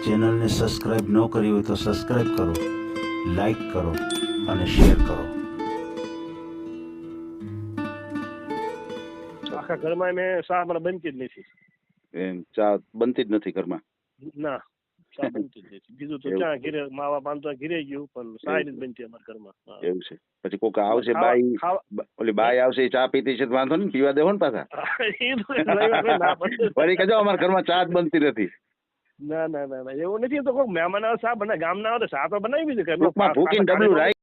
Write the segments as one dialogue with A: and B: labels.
A: ચેનલને સબસ્ક્રાઇબ ન કરી હોય તો સબસ્ક્રાઇબ કરો, લાઈક કરો અને શેર કરો.
B: આખા ઘરમાં મેં શા મને બનતી જ નથી.
C: એમ ચા બનતી જ નથી ઘરમાં?
B: ના, શા બનતી જ નથી. બીજું તો ક્યાં ઘીરે માવા પાન તો ઘીરે ગયું, પણ શા નથી બનતી અમારા ઘરમાં.
C: એવું છે? પછી કોક આવશે બાઈ, ઓલી બાઈ આવશે ચા પીતી છે, વાંધો નહીં, પીવા દેવો ને પાછા. વળી કહેજો અમારા ઘરમાં ચા જ બનતી નથી.
B: ના ના ના ના, એવું નથી. તો કોઈ મહેમાન આવે શા બને, ગામના આવે શા તો બનાવી છે
C: ટૂંકમાં ભૂકીને ડબલું રાઈ.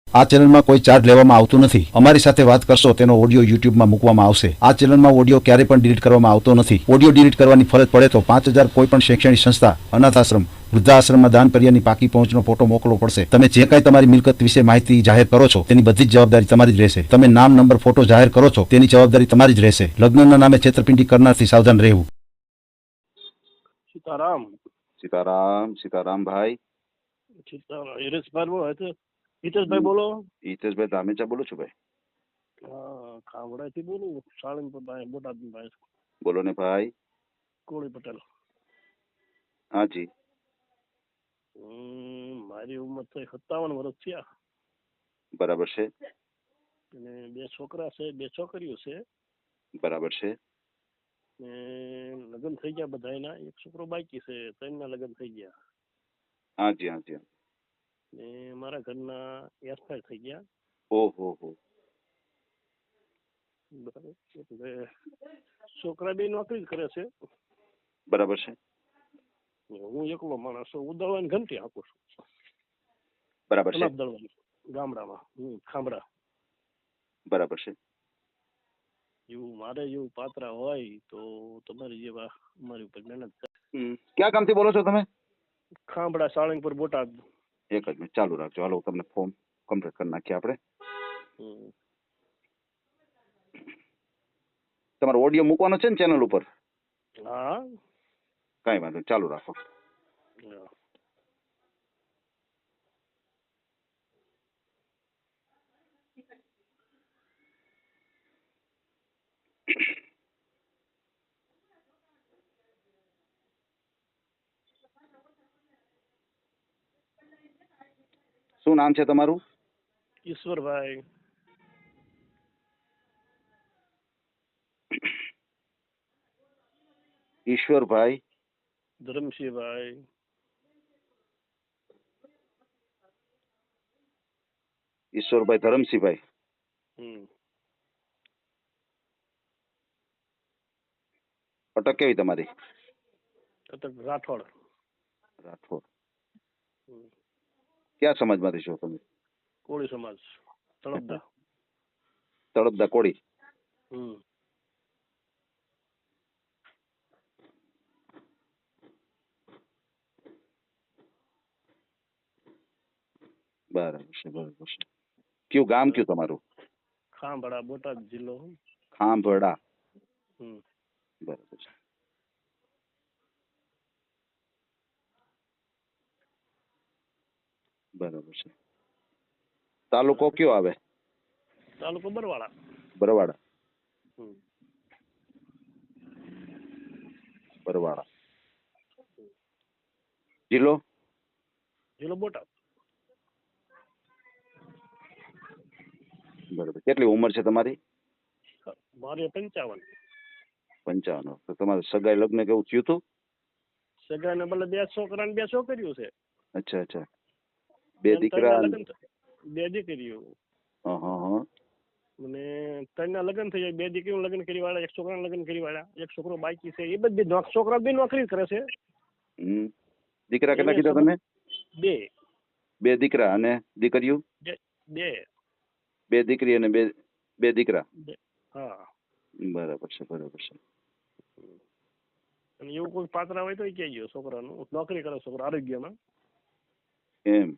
D: આ ચેનલમાં કોઈ ચાર્જ લેવામાં આવતું નથી. અમારી સાથે વાત કરશો તેનો ઓડિયો યુટ્યુબમાં મૂકવામાં આવશે. આ ચેનલમાં ઓડિયો ક્યારે પણ ડિલીટ કરવામાં આવતો નથી. ઓડિયો ડિલીટ કરવાની ફરજ પડે તો 5000 કોઈ પણ શૈક્ષણિક સંસ્થા, અનાથ આશ્રમ, વૃદ્ધાશ્રમમાં દાન કર્યાની પાકી પહોંચનો ફોટો મોકલવો પડશે. તમે જે કાંઈ તમારી મિલકત વિશે માહિતી જાહેર કરો છો તેની બધી જ જવાબદારી તમારી જ રહેશે. તમે નામ, નંબર, ફોટો જાહેર કરો છો તેની જવાબદારી તમારી જ રહેશે. લગ્નના નામે છેતરપિંડી કરનારથી સાવધાન રહેવું.
B: સીતારામ.
C: સીતારામ. સીતારામ ભાઈ.
B: સીતારામ. હિતેશભાઈ બોલો.
C: હિતેશભાઈ ધામેચા બોલું છું ભાઈ.
B: હા, ખાવડાથી બોલું. સાળંગપુર ભાઈ, બોટાદ ભાઈ.
C: બોલો ને ભાઈ.
B: કોળી પટેલ.
C: હાજી.
B: મારી ઉંમર થઈ 57 વર્ષ થયા.
C: બરાબર છે.
B: અને 2 છોકરા છે, 2 છોકરીઓ છે.
C: બરાબર છે.
B: ને લગ્ન થઈ ગયા બધાયના. એક છોકરો બાકી છે, 3 ના લગ્ન થઈ ગયા.
C: હાજી હાજી.
B: ને મારા ઘરના એક્સપાયર થઈ ગયા.
C: ઓહો હો.
B: બરાબર. એટલે છોકરા 2 નોકરી જ કરે છે.
C: બરાબર છે.
B: હું એકલો માણસ છું. ઉદળવાની ઘંટી આપું છું.
C: બરાબર છે.
B: ગામડામાં ખાંભડા.
C: બરાબર છે.
B: એવું મારે એવું પાત્રા હોય તો તમારી જેવા અમારી ઉપર મહેનત કરે.
C: ક્યાં ગામથી બોલો છો તમે?
B: ખાંભડા, સાળંગપુર, બોટાદ.
C: એક જ મિનિટ ચાલુ રાખજો. હાલો, તમને ફોર્મ કમ્પ્લીટ કરી નાખીએ આપણે. તમારો ઓડિયો મૂકવાનો છે ને ચેનલ ઉપર?
B: હા.
C: કાંઈ વાંધો નહીં, ચાલુ રાખો. શું નામ છે તમારું?
B: ઈશ્વરભાઈ.
C: ઈશ્વરભાઈ.
B: ધરમસિંહભાઈ.
C: ઈશ્વરભાઈ ધરમસિંહભાઈ. અટક કેવી તમારી?
B: અટક રાઠોડ.
C: રાઠોડ. ક્યાં સમાજમાંથી છો તમે?
B: કોળી સમાજ, તળપદા.
C: તળપદા કોળી. બરાબર છે. બરાબર છે. કયું ગામ કયું તમારું?
B: ખાંભડા, બોટાદ જિલ્લો.
C: ખાંભડા. બરાબર છે. બરાબર છે. તાલુકો કયો આવે?
B: તાલુકો બરવાળા.
C: બરવાડા. બરવાડા. જિલ્લો?
B: જિલ્લો બોટાદ.
C: બરાબર. કેટલી ઉંમર છે તમારી?
B: મારી 55.
C: 55. તો તમારે સગાઈ લગ્ન કેવું થયું હતું?
B: સગાઈને બદલે 2 છોકરા ને 2 છોકરીઓ છે.
C: અચ્છા અચ્છા. 2 દીકરા,
B: 2 દીકરીઓ.
C: હા.
B: અને 3 ના લગ્ન થઈ જાય. 2 દીકરીનું લગ્ન કરી વાળા, 1 છોકરાનું લગ્ન કરી વાળા, 1 છોકરો બાકી છે. એ બધી છોકરા 2 નોકરી કરે છે.
C: દીકરા કેટલા કીધા તમે?
B: 2.
C: 2 દીકરા અને દીકરીઓ?
B: 2.
C: 2 દીકરી અને 2 દીકરા.
B: હા.
C: બરાબર છે. બરાબર છે.
B: અને એવું કોઈ પાત્ર હોય તો એ કહેજો. છોકરાનું નોકરી કરે, છોકરો આરોગ્યમાં.
C: એમ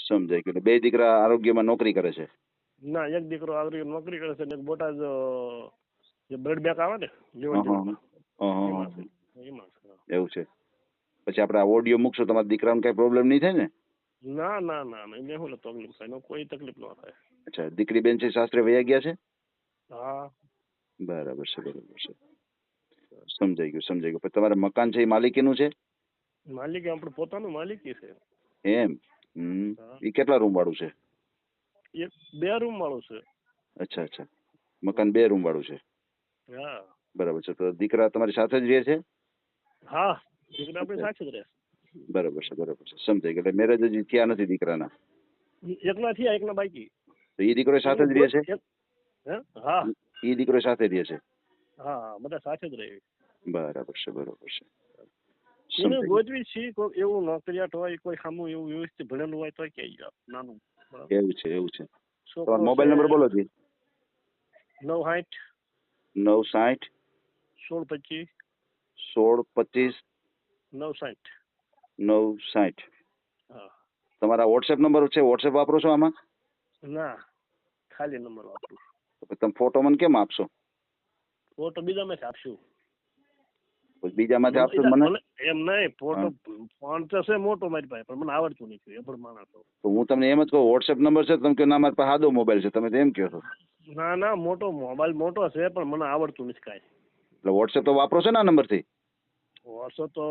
C: સમજાય કે 2 દીકરા આરોગ્યમાં નોકરી કરે છે?
B: ના, 1 દીકરો આરોગ્ય નોકરી કરે છે. બોટાદ જે બ્લડ બેંક આવે ને,
C: એવું છે. પછી આપણે આ ઓડિયો મૂકશું, તમારા દીકરાને કઈ પ્રોબ્લેમ નહીં થાય ને?
B: ના ના ના, મેં શું તકલીફ થાય? કોઈ તકલીફ ન થાય.
C: અચ્છા. દીકરી બેન છે સાસરે વયા ગયા છે?
B: હા.
C: બરાબર છે. બરાબર છે. સમજાઈ ગયું સમજાઈ ગયું. પછી તમારે મકાન છે એ માલિકીનું છે
B: માલિકી આપણે પોતાનું માલિકી છે.
C: એમ?
B: હા.
C: એ કેટલા રૂમ વાળું છે?
B: એક 2 રૂમ વાળું છે.
C: અચ્છા અચ્છા, મકાન 2 રૂમ વાળું છે.
B: હા
C: બરાબર છે. તો દીકરા તમારી સાથે જ રહે છે?
B: હા દીકરા આપણી સાથે જ રહે.
C: બરાબર છે બરાબર છે, સમજાઈ ગયું. એટલે મેરેજ હજી થયા નથી દીકરાના?
B: એકના થયા, એકના બાકી.
C: તો એ દીકરો સાથે જ રહે છે?
B: હે? હા
C: એ દીકરો સાથે રહે છે?
B: હા બધા સાથે જ રહે.
C: બરાબર છે બરાબર છે,
B: એને
C: સમજાઈ ગયું.
B: ગોતવી છે કોઈ એવું નોકરિયાત હોય, કોઈ સામું એવું વ્યવસ્થિત ભણેલું હોય તો કે નાનું. બરાબર.
C: એવું છે એવું છે.
B: છોકરો
C: તમારો મોબાઈલ નંબર બોલો જી.
B: 960
C: 960
B: 1625
C: 16 25
B: 960.
C: 960.
B: હા
C: તમારા વોટ્સએપ નંબર છે? વોટ્સએપ વાપરો છો આમાં?
B: ના ખાલી નંબર વાપરું.
C: તો પછી તમે ફોટો મને કેમ આપશો?
B: ફોટો બીજામાં જ આપશું.
C: પછી બીજામાંથી આપશો મને?
B: એમ નહીં, ફોટો ફોન તો છે મોટો મારી પાસે, પણ મને આવડતું નથી. એ પણ માણસ છો.
C: તો હું તમને એમ જ કહું વોટ્સએપ નંબર છે, તમે કહો ના મારી પાસે સાદો મોબાઈલ છે, તમે તો એમ કહો છો.
B: ના ના મોટો મોબાઈલ મોટો છે, પણ મને આવડતું નથી કાંઈ.
C: એટલે વોટ્સએપ તો વાપરો છો ને આ નંબરથી?
B: વર્ષો તો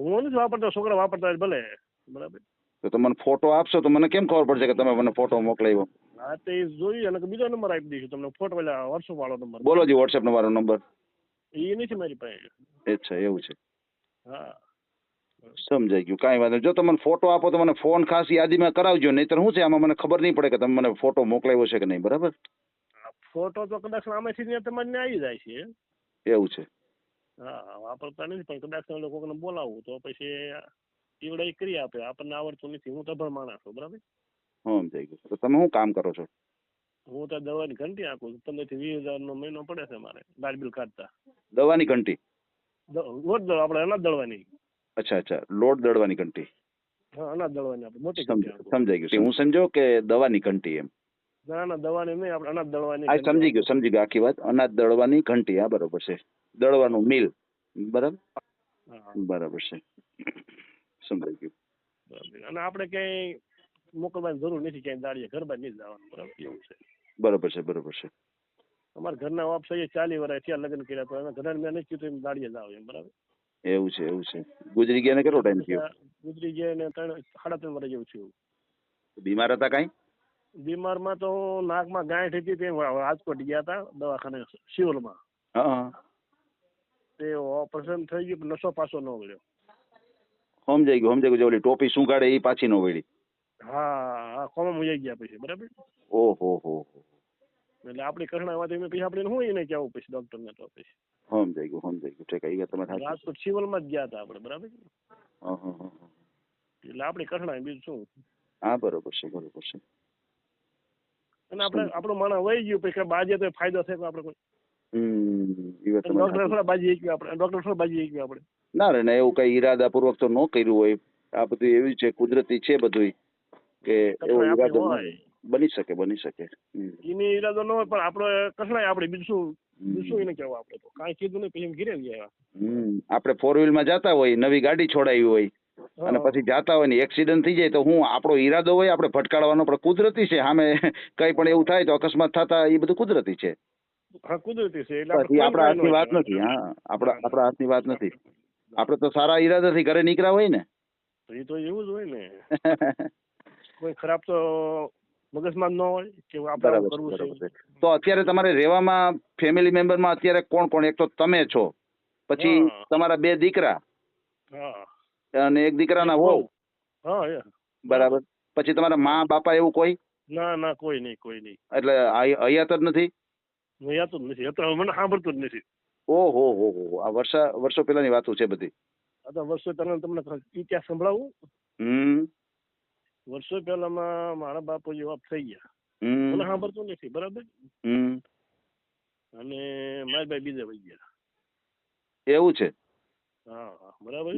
B: હું નથી વાપરતો, છોકરા વાપરતા હોય ભલે. બરાબર.
C: તો તમે મને ફોટો આપશો તો મને કેમ ખબર પડશે કે તમે મને ફોટો મોકલાવ્યો?
B: હા તે જોઈએ અને બીજો નંબર આપી દઈશું તમને, ફોટો પેલા વર્ષો વાળો નંબર.
C: બોલો જી વોટ્સએપ નંબર નંબર.
B: એ નથી મારી પાસે.
C: અચ્છા એવું છે,
B: હા
C: સમજાઈ ગયું. કાંઈ વાંધો નહીં. જો તમે મને ફોટો આપો તો મને ફોન ખાસ યાદીમાં કરાવજો, નહીંતર શું છે આમાં મને ખબર નહીં પડે કે તમે મને ફોટો મોકલાવ્યો છે કે નહીં. બરાબર?
B: ફોટો તો કદાચ આમાંથી ને તમારે આવી જાય છે.
C: એવું છે.
B: હા વાપરતા નથી, પણ કદાચ તમે લોકોને બોલાવું તો પછી ઈવડે એ કરી આપે. આપણને આવડતું નથી, હું તો ભણ માણસ છું. બરાબર.
C: સમજાઈ ગયું. તો તમે શું કામ કરો છો?
B: હું તો દવાની ઘંટી આપું છું. 15 થી 20 હજાર નો મહિનો પડે છે મારે લાઇટ બિલ કાઢતા.
C: દવાની ઘંટી?
B: રોજ આપણે અનાજ દળવાની.
C: અચ્છા અચ્છા, લોટ દળવાની ઘંટી.
B: હા અનાજ દળવાની આપણે મોટી ઘંટી આપું.
C: સમજાઈ ગયું. હું સમજો કે દવાની ઘંટી એમ.
B: ના ના દવાની નહીં, આપણે અનાજ દળવાની.
C: આ સમજી ગયું આખી વાત. અનાજ દળવાની ઘંટી. હા બરોબર છે. દળવાનું મિલ. બરાબર બરાબર છે, સમજાઈ ગયું.
B: બરાબર. અને આપણે ક્યાંય મોકલવાની જરૂર નથી, ક્યાંય દાડીએ ઘર બહાર નહીં જવાનું. બરાબર એવું છે.
C: બરોબર છે બરોબર છે.
B: અમારા ઘરના વાપ છે 40 વર્ષ ત્યાં લગ્ન કર્યા, તો અમે ઘરના મેં નથી કીધું એમ દાડીએ જાવ એમ. બરાબર.
C: એવું છે એવું છે. ગુજરી ગયા ને કેટલો ટાઈમ થયો?
B: ગુજરી ગયા ને 3.5 વર્ષ જેવું થયું.
C: બીમાર હતા કાંઈ?
B: બીમારમાં તો નાકમાં ગાંઠ હતી, તે રાજકોટ ગયા હતા દવાખાને સિવિલમાં.
C: હા
B: તે ઓપરેશન થઈ ગયું, પણ નશો પાછો ન વળ્યો.
C: સમજાઈ ગયું. ઓલી ટોપી શું કાઢે એ પાછી ન વળી?
B: હા હા કોમાં મુજાઈ ગયા પછી. બરાબર.
C: ઓહો હો.
B: એટલે આપણી કરણામાંથી પછી આપણે શું એને કહેવું પછી ડોક્ટરને તો પછી.
C: સમજાઈ ગયું. ઠીક એ તમે
B: રાજકોટ સિવિલમાં જ ગયા હતા આપણે. બરાબર.
C: હા
B: એટલે આપણી કરણા બીજું શું.
C: હા બરોબર છે બરોબર છે.
B: અને આપણે આપણું માણસ વહી ગયું પછી બાજે તો ફાયદો થાય આપણે કોઈ.
C: એ વાત
B: ડોક્ટર થોડા બાજી એક આપણે ડોક્ટર થોડા બાજી એક આપણે.
C: ના રે ના, એવું કઈ ઈરાદાપૂર્વક તો ન કર્યું હોય. આ બધું એવી છે, કુદરતી છે બધું, કે એવો ઈરાદો બની શકે.
B: એની ઈરાદો ન હોય, પણ આપણે કસણાય આપણે બીજું શું એને કહેવું. આપણે તો કાંઈ કીધું નહીં, પછી એમ ઘીરે ગયા.
C: આપણે 4 વ્હીલમાં જતા હોય, નવી ગાડી છોડાવી હોય અને પછી જાતા હોય ને એક્સિડન્ટ થઈ જાય, તો હું આપણો ઈરાદો હોય આપણે ભટકાડવાનો, પણ કુદરતી છે. સામે કઈ પણ એવું થાય તો અકસ્માત થતા એ બધું કુદરતી છે.
B: હા કુદરતી છે. એટલે
C: આપણા હાથની વાત નથી. હા આપણા હાથની વાત નથી. આપણે તો સારા ઈરાદાથી ઘરે નીકળ્યા હોય ને.
B: એ તો એવું જ હોય ને. કોઈ ખરાબ તો મગજમાં ન હોય કે આપણે કરવું છે.
C: તો અત્યારે તમારે રહેવામાં ફેમિલી મેમ્બરમાં અત્યારે કોણ કોણ? એક તો તમે છો, પછી તમારા 2 દીકરા અને એક દીકરાના વહુ.
B: હા
C: બરાબર. પછી તમારા મા બાપા એવું કોઈ?
B: ના કોઈ નહીં.
C: એટલે હયાત જ નથી?
B: હયાત જ નથી. અત્યારે મને સાંભળતું જ નથી.
C: ઓહો આ વર્ષો પહેલાની વાતો છે બધી.
B: વર્ષો પહેલા તમને ઇતિહાસ સંભળાવું. વર્ષો પહેલામાં મારા બાપુજી ઓફ થઈ ગયા. મને સાંભળતું નથી. બરાબર. અને મારા ભાઈ બીજે વહી ગયા.
C: એવું છે?
B: હા બરાબર.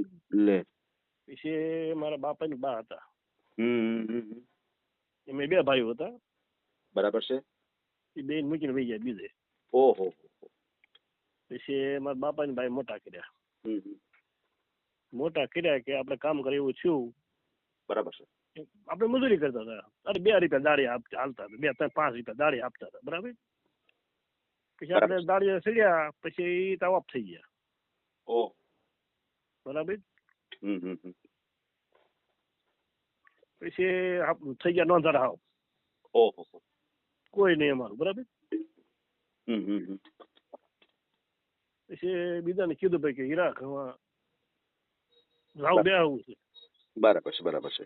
C: લે
B: પછી મારા બાપાની બા હતા. એમાં 2 ભાઈઓ હતા.
C: બરાબર છે.
B: એ 2 મૂકીને વહી ગયા બીજે.
C: ઓહો.
B: પછી મારા બાપાની ભાઈ મોટા કર્યા કે આપણે કામ કરીએ એવું થયું.
C: બરાબર છે.
B: આપણે મજૂરી કરતા હતા. અરે 2 રૂપિયા દાડી હાલતા હતા. 2, 3, 5 રૂપિયા દાડી આપતા હતા. બરાબર. પછી આપણે દાડીએ ચડ્યા, પછી એ ઓફ થઈ ગયા.
C: ઓહ.
B: બરાબર.
C: હમ.
B: પછી થઈ ગયા નોંધાર હાવ,
C: ઓહો.
B: કોઈ નહીં અમારું. બરાબર.
C: હમ.
B: પછી બીજાને કીધું ભાઈ કે હીરા ઘરમાં રાવ બે આવું છે.
C: બરાબર છે.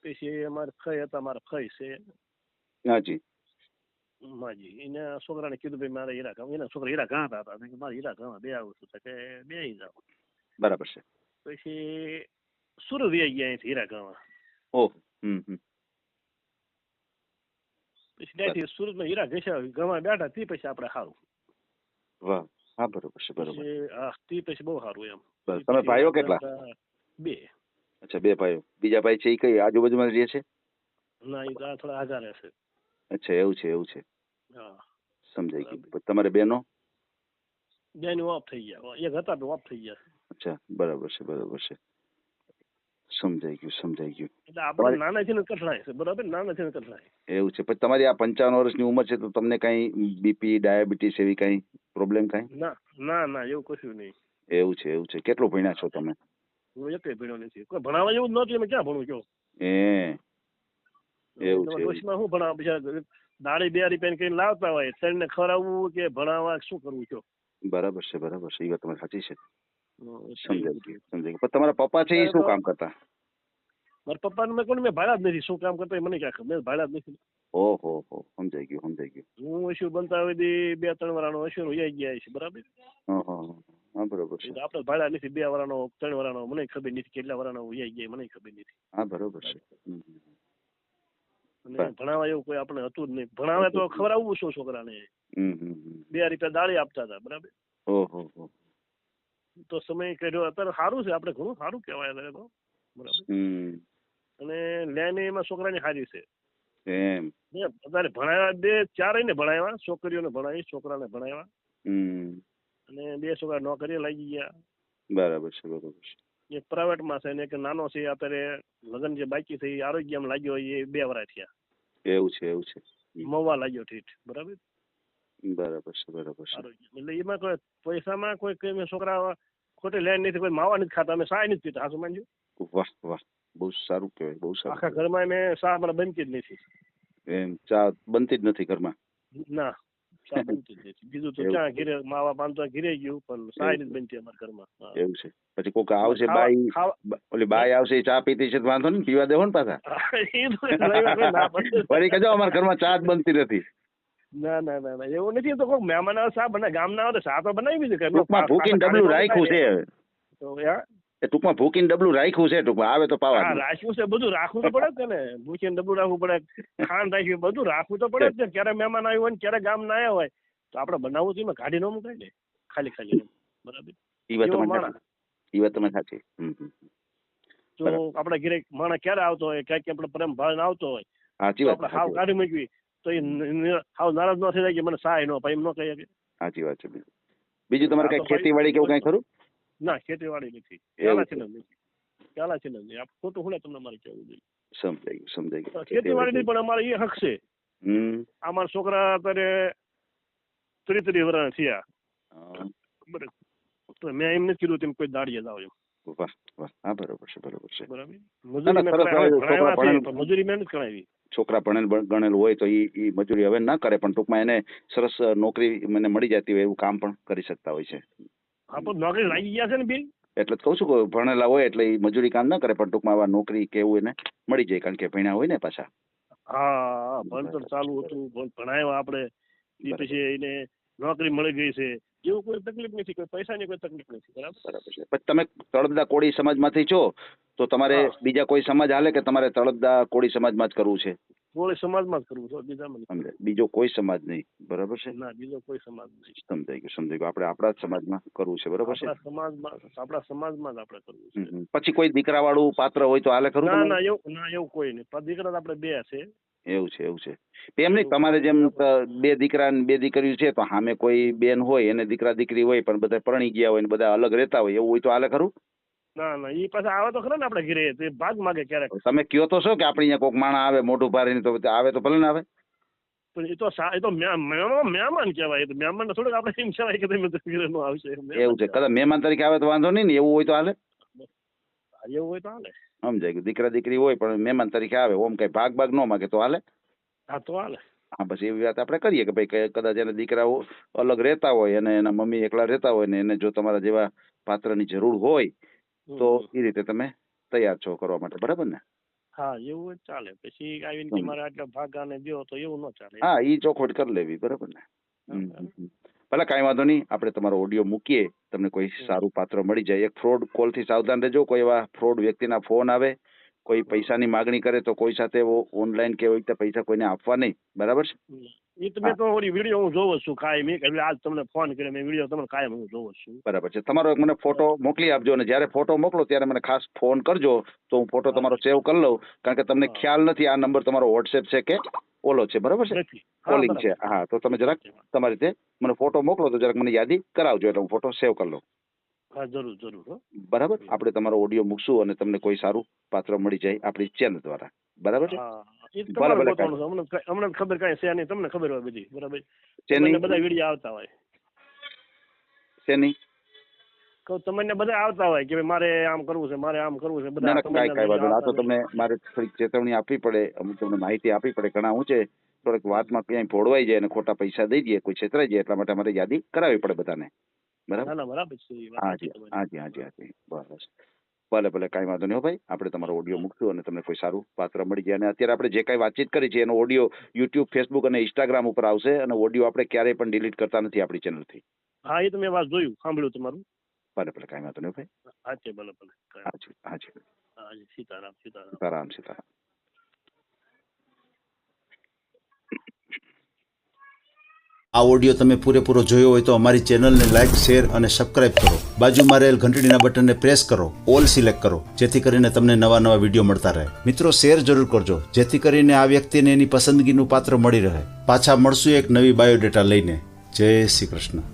B: પછી અમારે ખઈ હતા, મારા ખઈ છે
C: હાજી.
B: માજી, એને છોકરાને કીધું ભાઈ મારે હીરા ગામ, એના છોકરા હીરા ઘા હતા, મારે હીરા ઘરમાં બે આવું છું કે બે જાવ.
C: બરાબર છે.
B: પછી સુરત આવી ગયા અહીંથી હીરા ઘરમાં.
C: ઓહ. હમ.
B: પછી ત્યાંથી સુરતમાં હીરા ઘસ્યા ઘરમાં બેઠા તે પછી આપણે સારું.
C: વાહ. હા, બરોબર છે. બરોબર.
B: પછી હા તે પછી બહુ સારું એમ.
C: બસ. તમે ભાઈઓ કેટલા?
B: બે.
C: અચ્છા, બે ભાઈઓ. બીજા ભાઈ છે એ કઈ આજુબાજુમાં રહે છે?
B: ના, એ તો આ થોડા આગળ રહેશે.
C: અચ્છા, એવું છે.
B: હા,
C: સમજાઈ ગયું. પછી તમારે બેનો?
B: બેન ઓફ થઈ ગયા, એક હતા તો ઓફ થઈ ગયા.
C: અચ્છા, બરાબર છે. સમજાઈ ગયું.
B: એટલે આપણે નાના છે ને કઠણાય છે. બરાબર, નાના છે ને કઠણાય.
C: એવું છે. પછી તમારી આ 55 વર્ષની ઉંમર છે તો તમને કઈ બીપી, ડાયાબિટીસ એવી કઈ પ્રોબ્લેમ કઈ?
B: ના એવું કશું નહીં.
C: એવું છે. કેટલું ભણ્યા છો તમે?
B: હું એકે ભણ્યો નથી, કોઈ ભણાવવા જેવું જ નહોતું, અમે ક્યાં ભણવું કહો.
C: એવું છે.
B: ડોશીમાં શું ભણાવવા, બીજા દાડી બે રૂપિયા કઈ લાવતા હોય, શરીરને ખવડાવવું કે ભણાવવા શું કરવું કહો.
C: બરાબર છે. એ વાત તમારી સાચી છે. સમજાઈ ગયું. પણ તમારા પપ્પા છે એ શું કામ કરતા?
B: મારા પપ્પાને મેં ભાડ્યા જ નથી, શું કામ કરતા મને ક્યાં ખબર, ભાડ્યા જ નથી.
C: ઓહો. સમજાઈ ગયું.
B: હું હશું બનતા હોય 2-3 વર્ષનો હશું ઉઈ ગયા છે. બરાબર.
C: હા, બરોબર છે.
B: આપડે ભાડ્યા નથી, 2 વર્ષનો 3 વર્ષનો મને ખબર નથી, કેટલા વર્ષનો ઉઈ ગયા મને ખબર નથી.
C: હા, બરોબર છે.
B: અને ભણાવવા એવું કોઈ આપણે હતું જ નહીં. ભણાવે તો ખવડાવવું શું છોકરાને. 2 રૂપિયા દાળી આપતા હતા. બરાબર.
C: ઓહો.
B: તો સમય કર્યો, અત્યારે સારું છે, આપણે ઘણું સારું કહેવાય અત્યારે તો. બરાબર. અને લેન એમાં છોકરાની હારી છે. અત્યારે ભણાવ્યા 4 ને ભણાવ્યા, છોકરીઓને ભણાવી, છોકરાને ભણાવ્યા. અને 2 છોકરા નોકરી લાગી ગયા.
C: બરાબર છે.
B: એક પ્રાઇવેટમાં છે ને એક નાનો છે, અત્યારે લગ્ન જે બાકી થઈ આરોગ્યમાં લાગ્યો એ 2 વર્ષ થયા.
C: એવું છે.
B: મવા લાગ્યો ઠીઠ. બરાબર.
C: બરાબર છે.
B: એટલે એમાં કોઈ પૈસામાં કોઈ કઈ છોકરા ખોટી લેન નથી, કોઈ માવા નથી ખાતા, અમે સાય નથી પીતા. હાસુ માનજો.
C: વાહ. બહુ સારું કહેવાય. બહુ સારું.
B: આખા ઘરમાં મેં સા મને બનતી જ નથી.
C: એમ ચા બનતી જ નથી ઘરમાં?
B: ના, ચા બનતી જ નથી. બીજું તો ક્યાં ઘીરે માવા બાંધવા ઘીરે ગયું, પણ સાય નથી બનતી અમારા ઘરમાં. એવું
C: છે. પછી કોક આવશે બાઈ આવશે, ચા પીતી છે, વાંધો નહીં, પીવા દેવો ને પાછા. વળી કહેજો અમારા ઘરમાં ચા જ બનતી નથી.
B: ના એવું નથી. તો કોઈ મહેમાન આવે સા બને, ગામના આવે સા તો બનાવી દીધું.
C: ટૂંકમાં ભૂકીને ડબલું રાખ્યું છે. ટૂંકમાં ભૂકીને ડબલું રાખ્યું છે. ટૂંકમાં આવે તો પાવા
B: રાખ્યું છે, બધું રાખવું તો પડે જ ને. ભૂકીને ડબલું રાખવું પડે, ખાંડ રાખ્યું, બધું રાખવું તો પડે જ ને. ક્યારે મહેમાન આવ્યું હોય ને ક્યારે ગામ ના આવ્યા હોય તો આપણે બનાવવું તો એમાં કાઢી ન મુકાય ને, ખાલી. બરાબર.
C: એ વાત તમે સાચી.
B: જો આપડે ઘરે માણસ ક્યારે આવતો હોય, ક્યાંક આપણે પ્રેમ ભાવ આવતો હોય, આપણે હાવ કાઢી મૂકવી તો એ હાવ નારાજ ન થઈ જાય કે મને સહાય ન ભાઈ, એમ ન કહી શકે.
C: સાચી વાત છે. બીજું તમારે કઈ ખેતીવાડી કેવું કઈ ખરું?
B: ના, ખેતીવાડી નથી. પેલા છે ને ખોટું હું તમને મારે કહેવું જોઈએ.
C: સમજાઈ ગયું.
B: ખેતીવાડી નહીં, પણ અમારે એ હક છે. અમારા છોકરા અત્યારે 33 વર્ષ થયા. બરાબર. તો મેં એમ નથી કીધું તેમ કોઈ દાડીએ જાવ એમ.
C: વાહ. હા, બરોબર છે.
B: બરાબર. મજૂરી મહેનત કરાવી.
C: છોકરા ગણેલ હોય તો એ મજૂરી હવે ના કરે, પણ ટૂંકમાં એને સરસ નોકરી મને મળી જતી હોય એવું કામ પણ કરી શકતા હોય છે.
B: હા, પણ નોકરી લાગી ગયા છે ને બિલ.
C: એટલે જ કહું છું કે ભણેલા હોય એટલે એ મજૂરી કામ ના કરે, પણ ટૂંકમાં આવા નોકરી કે એવું એને મળી જાય, કારણ કે ભણ્યા હોય ને પાછા.
B: હા, ભણતર ચાલુ હતું, ભણાવ્યા આપણે, એ પછી એને નોકરી મળી ગઈ છે, એવું કોઈ તકલીફ નથી, કોઈ પૈસાની કોઈ તકલીફ નથી.
C: બરાબર છે. પછી તમે તળપદા કોળી સમાજમાંથી છો તો તમારે બીજા કોઈ સમાજ હાલે કે તમારે તળપદા કોળી સમાજમાં જ કરવું છે?
B: કોળી સમાજમાં જ કરવું છે, બીજામાં.
C: બીજો કોઈ સમાજ નહીં. બરાબર છે.
B: ના, બીજો કોઈ સમાજ નહીં.
C: સમજાઈ ગયું. આપણે આપણા જ સમાજમાં કરવું છે. બરાબર છે.
B: આપણા સમાજમાં જ આપણે કરવું છે.
C: પછી કોઈ દીકરા વાળું પાત્ર હોય તો હાલે ખરું?
B: ના, એવું કોઈ નહીં. દીકરા આપણે 2 છે.
C: એવું છે. એમ નહીં, તમારે જેમ 2 દીકરા ને 2 દીકરીઓ છે તો સામે કોઈ બેન હોય એને દીકરા દીકરી હોય પણ બધા પરણી ગયા હોય ને બધા અલગ રહેતા હોય, એવું હોય તો હાલે ખરું?
B: ના, એ પાછા આવે તો ખરા ને આપણે ઘરે, તે ભાગ માગે ક્યારેક.
C: તમે કયો તો છો કે આપણે અહીંયા કોઈક માણસ આવે મોઢું ભારીને તો આવે તો ભલે ને આવે.
B: તો પણ એ તો મહેમાન કહેવાય. તો મહેમાન થોડુંક આપણે એમ કહેવાય કે તમે ઘરે નો આવશે.
C: એવું છે, કદાચ મહેમાન તરીકે આવે તો વાંધો નહીં ને, એવું હોય તો હાલે.
B: એવું હોય તો હાલે.
C: સમજાય ગયું. દીકરા દીકરી હોય પણ મહેમાન તરીકે આવે, ઓમ કઈ ભાગ ન માગે તો હાલે.
B: હા તો હાલે.
C: હા, બસ એવી વાત આપણે કરીએ કે ભાઈ કદાચ એને દીકરાઓ અલગ રહેતા હોય અને એના મમ્મી એકલા રહેતા હોય ને એને જો તમારા જેવા પાત્રની જરૂર હોય તો એ રીતે તમે તૈયાર છો કરવા માટે, બરાબર ને?
B: હા એવું હોય ચાલે. પછી આવીને કે મારે આટલા ભાગાને દો તો એવું ન ચાલે.
C: હા, ઈ ચોખવટ કરી લેવી, બરાબર ને? ભલે કાંઈ વાંધો નહીં, આપણે તમારો ઓડિયો મૂકીએ, તમને કોઈ સારું પાત્ર મળી જાય. એક ફ્રોડ કોલ થી સાવધાન રહેજો. કોઈ એવા ફ્રોડ વ્યક્તિના ફોન આવે, કોઈ પૈસાની માગણી કરે તો કોઈ સાથે ઓનલાઈન કે એવી રીતે પૈસા કોઈને આપવા નહીં, બરાબર છે?
B: એ તો મેં તો ઓલી વિડીયો હું જોઉં છું કાયમ. એટલે આજ તમને ફોન કર્યો, મેં વિડીયો તમને કાયમ હું જોઉં છું.
C: બરાબર છે. તમારો એક મને ફોટો મોકલી આપજો અને જ્યારે ફોટો મોકલો ત્યારે મને ખાસ ફોન કરજો તો હું ફોટો તમારો સેવ કરી લઉં, કારણ કે તમને ખ્યાલ નથી આ નંબર તમારો વોટ્સએપ છે કે ઓલો છે, બરાબર છે? કોલિંગ છે. હા, તો તમે જરાક તમારી રીતે મને ફોટો મોકલો તો જરાક મને યાદી કરાવજો એટલે હું ફોટો સેવ કરી લઉં.
B: હા જરૂર જરૂર.
C: બરાબર. આપણે તમારો ઓડિયો મૂકશું અને તમને કોઈ સારું પાત્ર મળી જાય આપણી ચેનલ દ્વારા, બરાબર?
B: હમણાં ખબર કઈ છે નહીં, તમને ખબર હોય બધી, બરાબર? બધા વિડીયો આવતા હોય.
C: શેની?
B: તમને બધા આવતા હોય કે મારે આમ કરવું છે, મારે આમ કરવું છે. બધા
C: કઈ વાંધો. આ તો તમને મારે થોડીક ચેતવણી આપવી પડે, અમુક તમને માહિતી આપવી પડે. ઘણા હું છે થોડીક વાતમાં ક્યાંય ભોળવાઈ જાય અને ખોટા પૈસા દઈ દઈએ, કોઈ છેતરાઈ જાય, એટલા માટે અમારે યાદી કરાવવી પડે બધાને, બરાબર? હાજી હાજી હાજી હાજી, બસ. ભલે ભલે, કાંઈ વાંધો નહીં ભાઈ. આપણે તમારો ઓડિયો મૂકશું અને તમને કોઈ સારું પાત્ર મળી જાય. અને અત્યારે આપણે જે કાંઈ વાતચીત કરી છે એનો ઓડિયો યુટ્યુબ, ફેસબુક અને ઇન્સ્ટાગ્રામ ઉપર આવશે અને ઓડિયો આપણે ક્યારેય પણ ડિલીટ કરતા નથી આપણી ચેનલથી.
B: હા, એ તો મેં વાત જોયું, સાંભળ્યું તમારું.
C: ભલે ભલે, કાંઈ વાંધો નહીં ભાઈ.
B: હાજી ભલે ભલે.
C: હાજી હાજી
B: હાજી. સીતારામ સીતારામ.
C: સીતારામ સીતારામ.
D: આ ઓડિયો તમે પૂરેપૂરો જોયો હોય તો અમારી ચેનલને લાઇક, શેર અને સબસ્ક્રાઇબ કરો. બાજુમાં રહેલ ઘંટડીના બટનને પ્રેસ કરો, ઓલ સિલેક્ટ કરો, જેથી કરીને તમને નવા નવા વિડીયો મળતા રહે. મિત્રો, શેર જરૂર કરજો, જેથી કરીને આ વ્યક્તિને એની પસંદગીનું પાત્ર મળી રહે. પાછા મળશું એક નવી બાયોડેટા લઈને. જય શ્રી કૃષ્ણ.